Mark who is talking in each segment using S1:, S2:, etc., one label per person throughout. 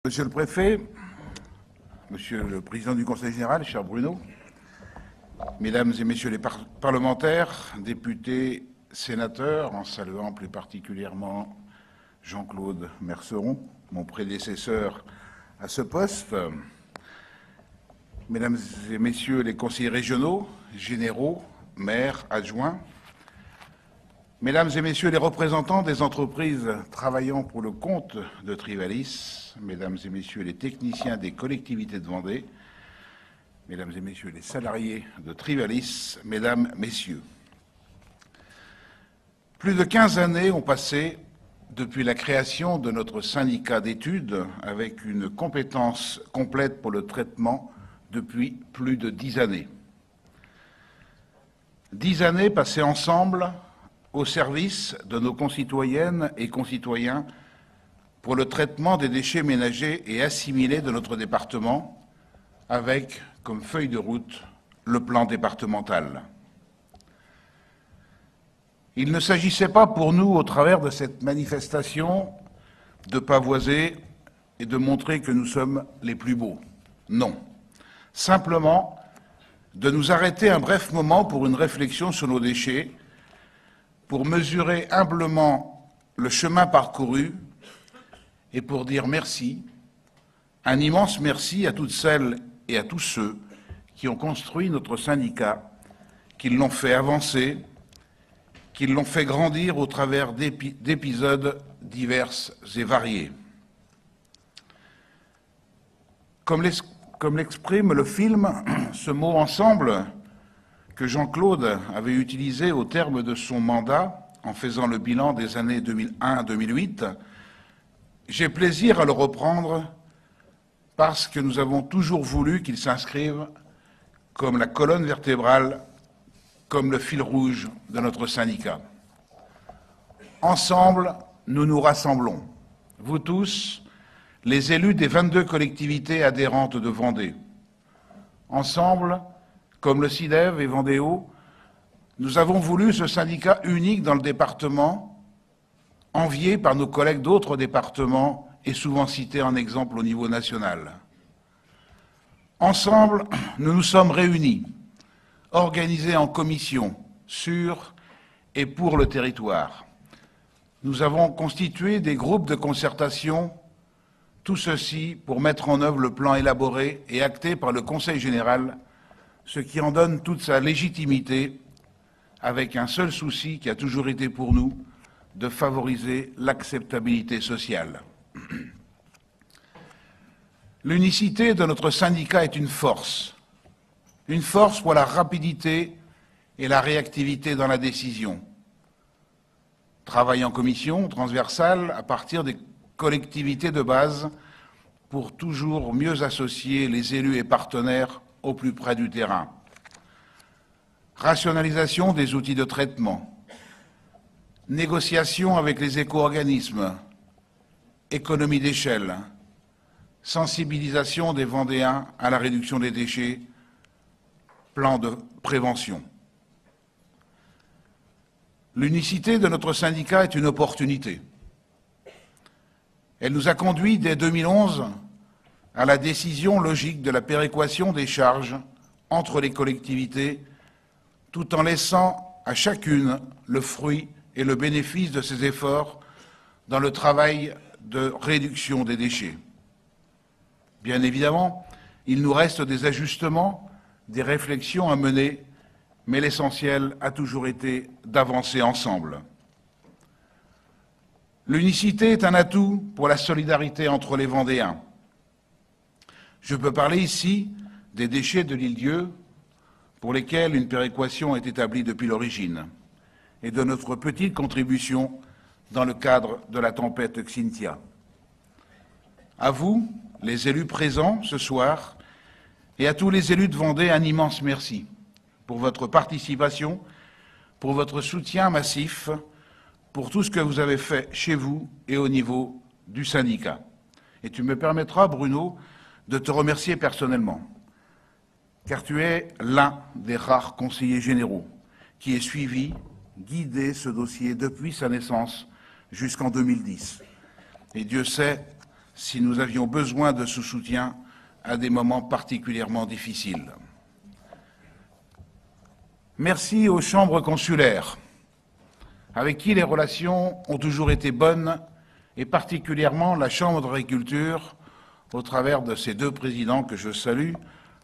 S1: Monsieur le préfet, monsieur le président du Conseil général, cher Bruno, mesdames et messieurs les parlementaires, députés, sénateurs, en saluant plus particulièrement Jean-Claude Merceron, mon prédécesseur à ce poste, mesdames et messieurs les conseillers régionaux, généraux, maires, adjoints, mesdames et messieurs les représentants des entreprises travaillant pour le compte de Trivalis, mesdames et messieurs les techniciens des collectivités de Vendée, mesdames et messieurs les salariés de Trivalis, mesdames, messieurs. Plus de 15 années ont passé depuis la création de notre syndicat d'études avec une compétence complète pour le traitement depuis plus de 10 années. 10 années passées ensemble au service de nos concitoyennes et concitoyens pour le traitement des déchets ménagers et assimilés de notre département, avec comme feuille de route le plan départemental. Il ne s'agissait pas pour nous, au travers de cette manifestation, de pavoiser et de montrer que nous sommes les plus beaux. Non. Simplement, de nous arrêter un bref moment pour une réflexion sur nos déchets, pour mesurer humblement le chemin parcouru et pour dire merci, un immense merci à toutes celles et à tous ceux qui ont construit notre syndicat, qui l'ont fait avancer, qui l'ont fait grandir au travers d'épisodes divers et variés. Comme l'exprime le film, ce mot « ensemble » que Jean-Claude avait utilisé au terme de son mandat en faisant le bilan des années 2001 à 2008, j'ai plaisir à le reprendre parce que nous avons toujours voulu qu'il s'inscrive comme la colonne vertébrale, comme le fil rouge de notre syndicat. Ensemble, nous nous rassemblons, vous tous, les élus des 22 collectivités adhérentes de Vendée. Ensemble, comme le CIDEV et Vendéo, nous avons voulu ce syndicat unique dans le département, envié par nos collègues d'autres départements et souvent cité en exemple au niveau national. Ensemble, nous nous sommes réunis, organisés en commission, sur et pour le territoire. Nous avons constitué des groupes de concertation, tout ceci pour mettre en œuvre le plan élaboré et acté par le Conseil général, ce qui en donne toute sa légitimité, avec un seul souci qui a toujours été pour nous, de favoriser l'acceptabilité sociale. L'unicité de notre syndicat est une force pour la rapidité et la réactivité dans la décision. Travail en commission transversale à partir des collectivités de base pour toujours mieux associer les élus et partenaires au plus près du terrain. Rationalisation des outils de traitement. Négociation avec les éco-organismes, économie d'échelle, sensibilisation des Vendéens à la réduction des déchets, plan de prévention. L'unicité de notre syndicat est une opportunité. Elle nous a conduit dès 2011 à la décision logique de la péréquation des charges entre les collectivités, tout en laissant à chacune le fruit et le bénéfice de ces efforts dans le travail de réduction des déchets. Bien évidemment, il nous reste des ajustements, des réflexions à mener, mais l'essentiel a toujours été d'avancer ensemble. L'unicité est un atout pour la solidarité entre les Vendéens. Je peux parler ici des déchets de l'île-Dieu, pour lesquels une péréquation est établie depuis l'origine, et de notre petite contribution dans le cadre de la tempête Xynthia. À vous, les élus présents ce soir, et à tous les élus de Vendée, un immense merci pour votre participation, pour votre soutien massif, pour tout ce que vous avez fait chez vous et au niveau du syndicat. Et tu me permettras, Bruno, de te remercier personnellement, car tu es l'un des rares conseillers généraux qui ait suivi, guidé ce dossier depuis sa naissance jusqu'en 2010. Et Dieu sait si nous avions besoin de ce soutien à des moments particulièrement difficiles. Merci aux chambres consulaires, avec qui les relations ont toujours été bonnes, et particulièrement la Chambre d'agriculture, au travers de ses deux présidents que je salue,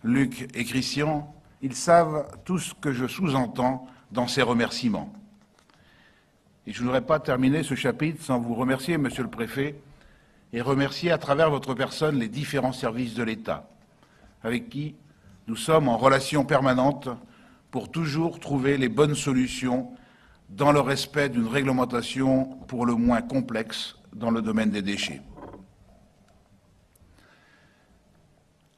S1: Luc et Christian. Ils savent tout ce que je sous-entends dans ces remerciements. Et je ne voudrais pas terminer ce chapitre sans vous remercier, Monsieur le Préfet, et remercier à travers votre personne les différents services de l'État, avec qui nous sommes en relation permanente pour toujours trouver les bonnes solutions dans le respect d'une réglementation pour le moins complexe dans le domaine des déchets.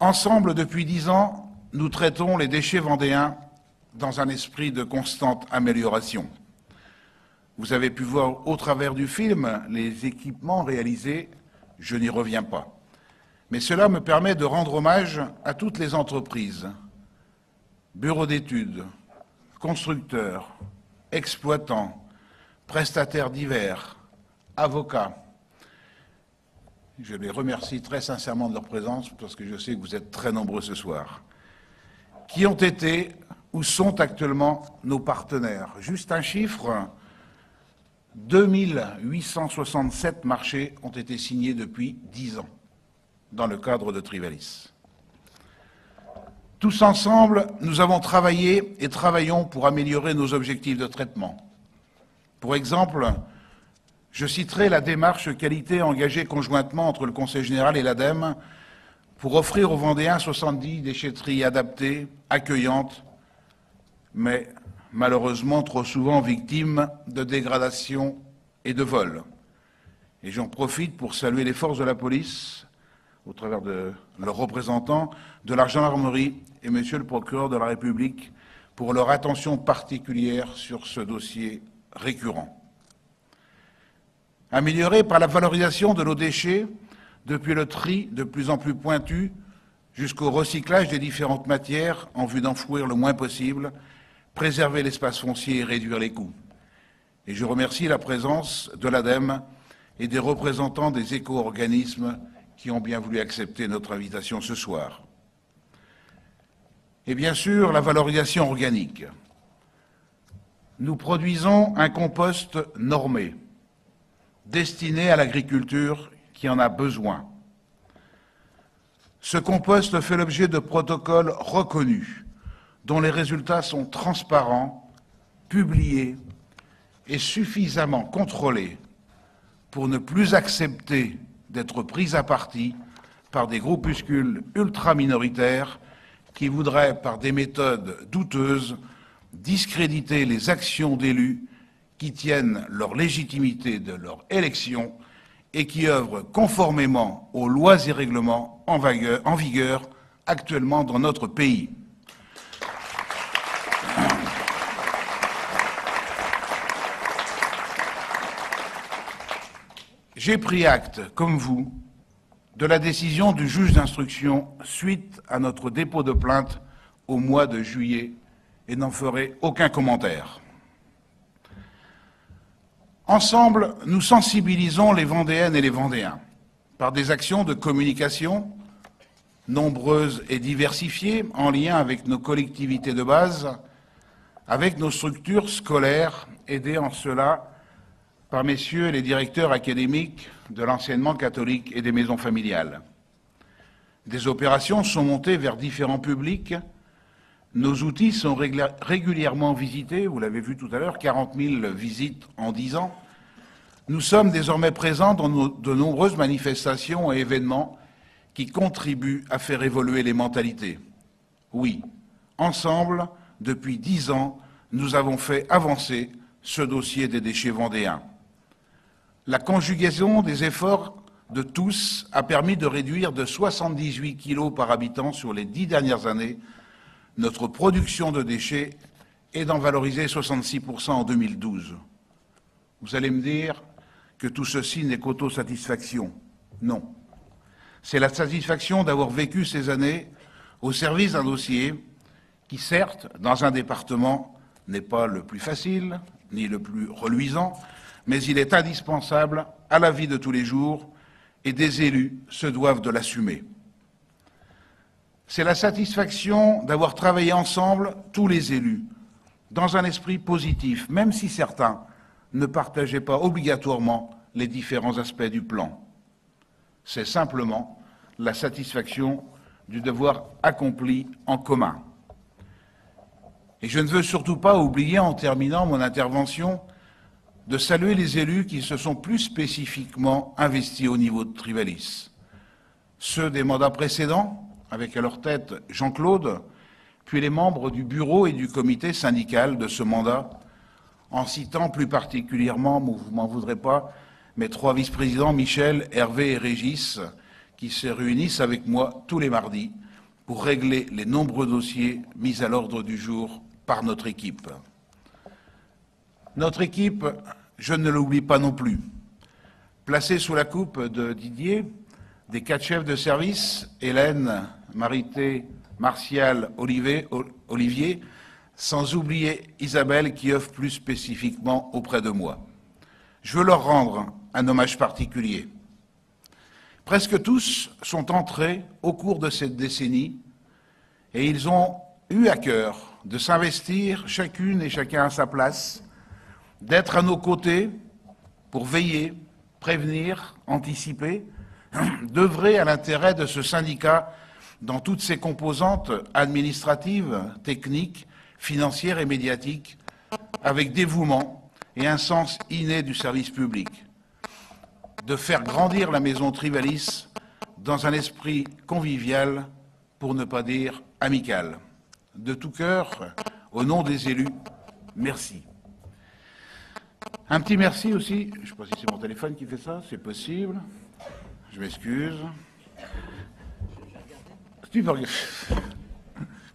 S1: Ensemble, depuis 10 ans, nous traitons les déchets vendéens dans un esprit de constante amélioration. Vous avez pu voir au travers du film les équipements réalisés, je n'y reviens pas. Mais cela me permet de rendre hommage à toutes les entreprises, bureaux d'études, constructeurs, exploitants, prestataires divers, avocats. Je les remercie très sincèrement de leur présence, parce que je sais que vous êtes très nombreux ce soir, qui ont été ou sont actuellement nos partenaires. Juste un chiffre, 2867 marchés ont été signés depuis 10 ans, dans le cadre de Trivalis. Tous ensemble, nous avons travaillé et travaillons pour améliorer nos objectifs de traitement. Pour exemple, je citerai la démarche qualité engagée conjointement entre le Conseil général et l'ADEME pour offrir aux Vendéens 70 déchetteries adaptées, accueillantes, mais malheureusement trop souvent victimes de dégradation et de vol. Et j'en profite pour saluer les forces de la police, au travers de leurs représentants, de la gendarmerie et Monsieur le procureur de la République pour leur attention particulière sur ce dossier récurrent. Amélioré par la valorisation de nos déchets, depuis le tri de plus en plus pointu jusqu'au recyclage des différentes matières en vue d'enfouir le moins possible, préserver l'espace foncier et réduire les coûts. Et je remercie la présence de l'ADEME et des représentants des éco-organismes qui ont bien voulu accepter notre invitation ce soir. Et bien sûr, la valorisation organique. Nous produisons un compost normé, destiné à l'agriculture qui en a besoin. Ce compost fait l'objet de protocoles reconnus, dont les résultats sont transparents, publiés et suffisamment contrôlés pour ne plus accepter d'être pris à partie par des groupuscules ultra-minoritaires qui voudraient, par des méthodes douteuses, discréditer les actions d'élus qui tiennent leur légitimité de leur élection et qui œuvrent conformément aux lois et règlements en vigueur actuellement dans notre pays. J'ai pris acte, comme vous, de la décision du juge d'instruction suite à notre dépôt de plainte au mois de juillet et n'en ferai aucun commentaire. Ensemble, nous sensibilisons les Vendéennes et les Vendéens par des actions de communication nombreuses et diversifiées en lien avec nos collectivités de base, avec nos structures scolaires, aidées en cela par messieurs les directeurs académiques de l'enseignement catholique et des maisons familiales. Des opérations sont montées vers différents publics. Nos outils sont régulièrement visités, vous l'avez vu tout à l'heure, 40 000 visites en 10 ans. Nous sommes désormais présents dans de nombreuses manifestations et événements qui contribuent à faire évoluer les mentalités. Oui, ensemble, depuis 10 ans, nous avons fait avancer ce dossier des déchets vendéens. La conjugaison des efforts de tous a permis de réduire de 78 kilos par habitant sur les 10 dernières années notre production de déchets et d'en valoriser 66% en 2012. Vous allez me dire que tout ceci n'est qu'autosatisfaction. Non. C'est la satisfaction d'avoir vécu ces années au service d'un dossier qui, certes, dans un département, n'est pas le plus facile, ni le plus reluisant, mais il est indispensable à la vie de tous les jours et des élus se doivent de l'assumer. C'est la satisfaction d'avoir travaillé ensemble, tous les élus, dans un esprit positif, même si certains ne partageaient pas obligatoirement les différents aspects du plan. C'est simplement la satisfaction du devoir accompli en commun. Et je ne veux surtout pas oublier, en terminant mon intervention, de saluer les élus qui se sont plus spécifiquement investis au niveau de Trivalis. Ceux des mandats précédents, avec à leur tête Jean-Claude, puis les membres du bureau et du comité syndical de ce mandat, en citant plus particulièrement, vous ne m'en voudrez pas, mes 3 vice-présidents, Michel, Hervé et Régis, qui se réunissent avec moi tous les mardis pour régler les nombreux dossiers mis à l'ordre du jour par notre équipe. Notre équipe, je ne l'oublie pas non plus, placée sous la coupe de Didier, des 4 chefs de service, Hélène, Marité, Martial, Olivier, sans oublier Isabelle qui œuvre plus spécifiquement auprès de moi. Je veux leur rendre un hommage particulier. Presque tous sont entrés au cours de cette décennie et ils ont eu à cœur de s'investir chacune et chacun à sa place, d'être à nos côtés pour veiller, prévenir, anticiper, d'œuvrer à l'intérêt de ce syndicat dans toutes ses composantes administratives, techniques, financières et médiatiques, avec dévouement et un sens inné du service public, de faire grandir la maison Trivalis dans un esprit convivial, pour ne pas dire amical. De tout cœur, au nom des élus, merci. Un petit merci aussi, je ne sais pas si c'est mon téléphone qui fait ça, c'est possible, je m'excuse.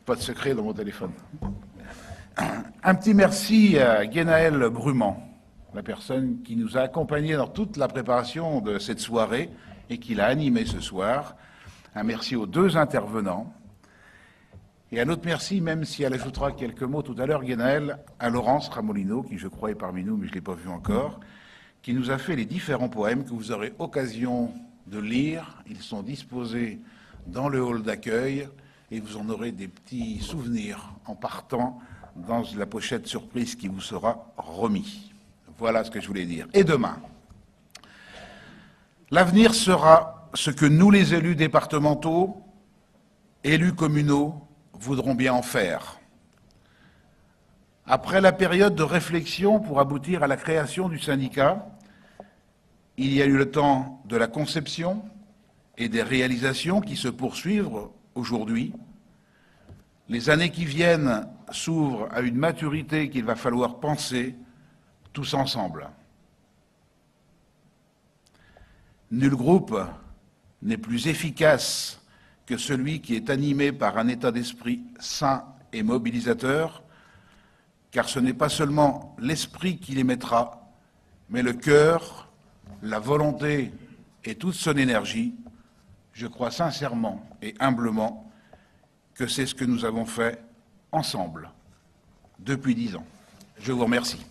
S1: Pas de secret dans mon téléphone. Un petit merci à Guénaël Brumand, la personne qui nous a accompagnés dans toute la préparation de cette soirée et qui l'a animée ce soir. Un merci aux 2 intervenants. Et un autre merci, même si elle ajoutera quelques mots tout à l'heure, Guénaël, à Laurence Ramolino, qui je crois est parmi nous, mais je ne l'ai pas vu encore, qui nous a fait les différents poèmes que vous aurez occasion de lire. Ils sont disposés dans le hall d'accueil et vous en aurez des petits souvenirs en partant dans la pochette surprise qui vous sera remise. Voilà ce que je voulais dire. Et demain, l'avenir sera ce que nous, les élus départementaux, élus communaux, voudront bien en faire. Après la période de réflexion pour aboutir à la création du syndicat, il y a eu le temps de la conception et des réalisations qui se poursuivent aujourd'hui. Les années qui viennent s'ouvrent à une maturité qu'il va falloir penser tous ensemble. Nul groupe n'est plus efficace que celui qui est animé par un état d'esprit sain et mobilisateur, car ce n'est pas seulement l'esprit qui les mettra, mais le cœur, la volonté et toute son énergie. Je crois sincèrement et humblement que c'est ce que nous avons fait ensemble depuis 10 ans. Je vous remercie.